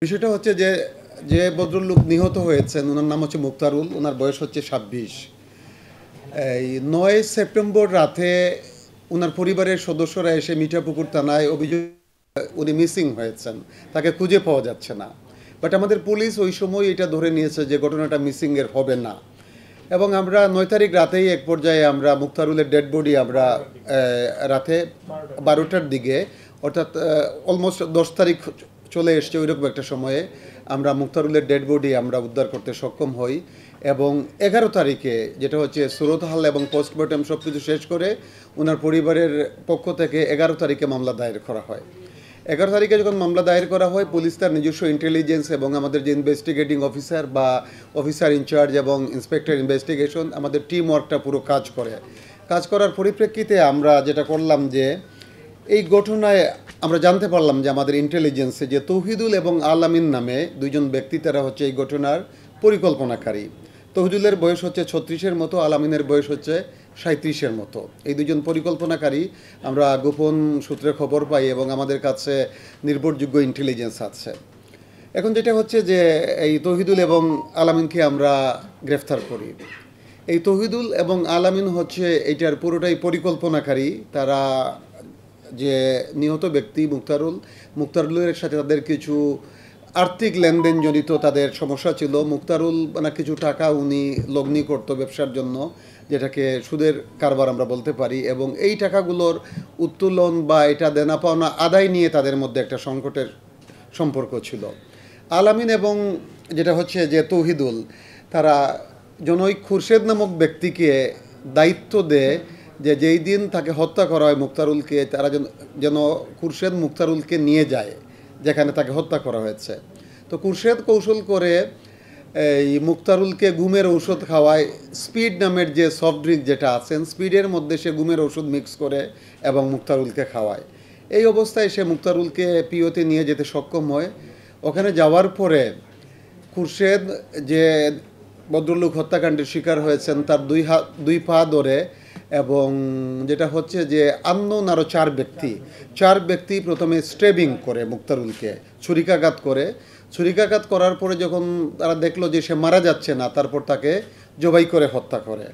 বিষয়টা হচ্ছে যে যে ভদ্রলোক নিহত হয়েছেন ওনার নাম হচ্ছে মুক্তারুল, ওনার বয়স হচ্ছে ২৬। এই ৯ সেপ্টেম্বর রাতে ওনার পরিবারের সদস্যরা এসে মিঠাপুকুর থানায় অভিযোগ উনি মিসিং হয়েছেন, তাকে খুঁজে পাওয়া যাচ্ছে না। বাট আমাদের পুলিশ ওই সময় এটা ধরে নিয়েছে যে ঘটনাটা মিসিংয়ের হবে না, এবং আমরা ৯ তারিখ রাতেই এক পর্যায়ে আমরা মুক্তারুলের ডেড বডি আমরা রাতে ১২টার দিকে, অর্থাৎ অলমোস্ট ১০ তারিখ চলে এসছে ওইরকম একটা সময়ে আমরা মুক্তারুলের ডেড বডি আমরা উদ্ধার করতে সক্ষম হই। এবং ১১ তারিখে যেটা হচ্ছে সুরতহাল এবং পোস্টমর্টম সব কিছু শেষ করে ওনার পরিবারের পক্ষ থেকে ১১ তারিখে মামলা দায়ের করা হয়। ১১ তারিখে যখন মামলা দায়ের করা হয়, পুলিশ তার নিজস্ব ইন্টেলিজেন্স এবং আমাদের যে ইনভেস্টিগেটিং অফিসার বা অফিসার ইনচার্জ এবং ইন্সপেক্টর ইনভেস্টিগেশন, আমাদের টিম ওয়ার্কটা পুরো কাজ করার পরিপ্রেক্ষিতে আমরা যেটা করলাম যে এই ঘটনায় আমরা জানতে পারলাম যে আমাদের ইন্টেলিজেন্সে যে তৌহিদুল এবং আল আমিন নামে দুইজন ব্যক্তি, তারা হচ্ছে এই ঘটনার পরিকল্পনাকারী। তৌহিদুলের বয়স হচ্ছে ৩৬-এর মতো, আল আমিনের বয়স হচ্ছে ৩৭-এর মতো। এই দুজন পরিকল্পনাকারী আমরা গোপন সূত্রে খবর পাই এবং আমাদের কাছে নির্ভরযোগ্য ইন্টেলিজেন্স আছে। এখন যেটা হচ্ছে যে এই তৌহিদুল এবং আল আমিনকে আমরা গ্রেফতার করি। এই তৌহিদুল এবং আল আমিন হচ্ছে এইটার পুরোটাই পরিকল্পনাকারী। তারা যে নিহত ব্যক্তি মুক্তারুলের সাথে তাদের কিছু আর্থিক লেনদেন জনিত তাদের সমস্যা ছিল। মুক্তারুল মানে কিছু টাকা উনি লগ্নি করতো ব্যবসার জন্য, যেটাকে সুদের কারবার আমরা বলতে পারি, এবং এই টাকাগুলোর উত্তোলন বা এটা দেনা পাওনা আদায় নিয়ে তাদের মধ্যে একটা সংকটের সম্পর্ক ছিল। আল আমিন এবং যেটা হচ্ছে যে তৌহিদুল, তারা জনৈক খুরশেদ নামক ব্যক্তিকে দায়িত্ব দেয় যে যেই দিন তাকে হত্যা করা হয় মুক্তারুলকে, তারা যেন খুরশেদ মুক্তারুলকে নিয়ে যায় যেখানে তাকে হত্যা করা হয়েছে। তো খুরশেদ কৌশল করে এই মুক্তারুলকে ঘুমের ঔষধ খাওয়ায়। স্পিড নামের যে সফট ড্রিঙ্ক যেটা আছেন, স্পিডের মধ্যে সে ঘুমের ওষুধ মিক্স করে এবং মুক্তারুলকে খাওয়ায়। এই অবস্থায় সে মুক্তারুলকে পিওতে নিয়ে যেতে সক্ষম হয়। ওখানে যাওয়ার পরে খুরশেদ যে ভদ্রলোক হত্যাকাণ্ডের শিকার হয়েছেন তার দুই পা ধরে, এবং যেটা হচ্ছে যে আননোন আরও চার ব্যক্তি প্রথমে স্ট্রেবিং করে মুক্তারুলকে ছুরিকাঘাত করার পরে যখন তারা দেখলো যে সে মারা যাচ্ছে না, তারপর তাকে জবাই করে হত্যা করে।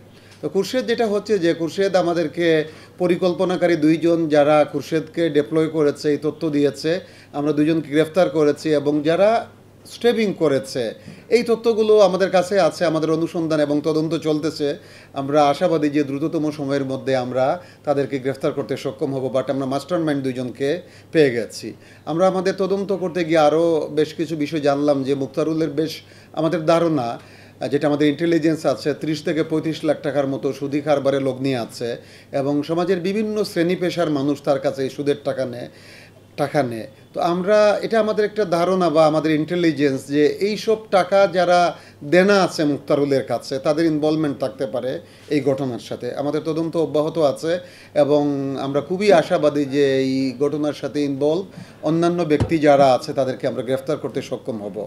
তো খুরশেদ যেটা হচ্ছে যে খুরশেদ আমাদেরকে পরিকল্পনাকারী দুইজন যারা খুরশেদকে ডিপ্লয় করেছে এই তথ্য দিয়েছে, আমরা দুজনকে গ্রেফতার করেছি, এবং যারা স্ট্রেবিং করেছে এই তথ্যগুলো আমাদের কাছে আছে, আমাদের অনুসন্ধান এবং তদন্ত চলতেছে। আমরা আশাবাদী যে দ্রুততম সময়ের মধ্যে আমরা তাদেরকে গ্রেফতার করতে সক্ষম হব। বাট আমরা মাস্টার মাইন্ড দুইজনকে পেয়ে গেছি। আমরা আমাদের তদন্ত করতে গিয়ে আরও বেশ কিছু বিষয় জানলাম যে মুক্তারুলের আমাদের ধারণা, যেটা আমাদের ইন্টেলিজেন্স আছে, ৩০ থেকে ৩৫ লাখ টাকার মতো সুদি কারবারে লগ্নি আছে, এবং সমাজের বিভিন্ন শ্রেণী পেশার মানুষ তার কাছে এই সুদের টাকা নেয়। তো আমরা এটা আমাদের একটা ধারণা বা আমাদের ইন্টেলিজেন্স যে এই সব টাকা যারা দেনা আছে মুক্তারুলের কাছে, তাদের ইনভলভমেন্ট থাকতে পারে এই ঘটনার সাথে। আমাদের তদন্ত অব্যাহত আছে এবং আমরা খুবই আশাবাদী যে এই ঘটনার সাথে ইনভলভ অন্যান্য ব্যক্তি যারা আছে তাদেরকে আমরা গ্রেফতার করতে সক্ষম হব।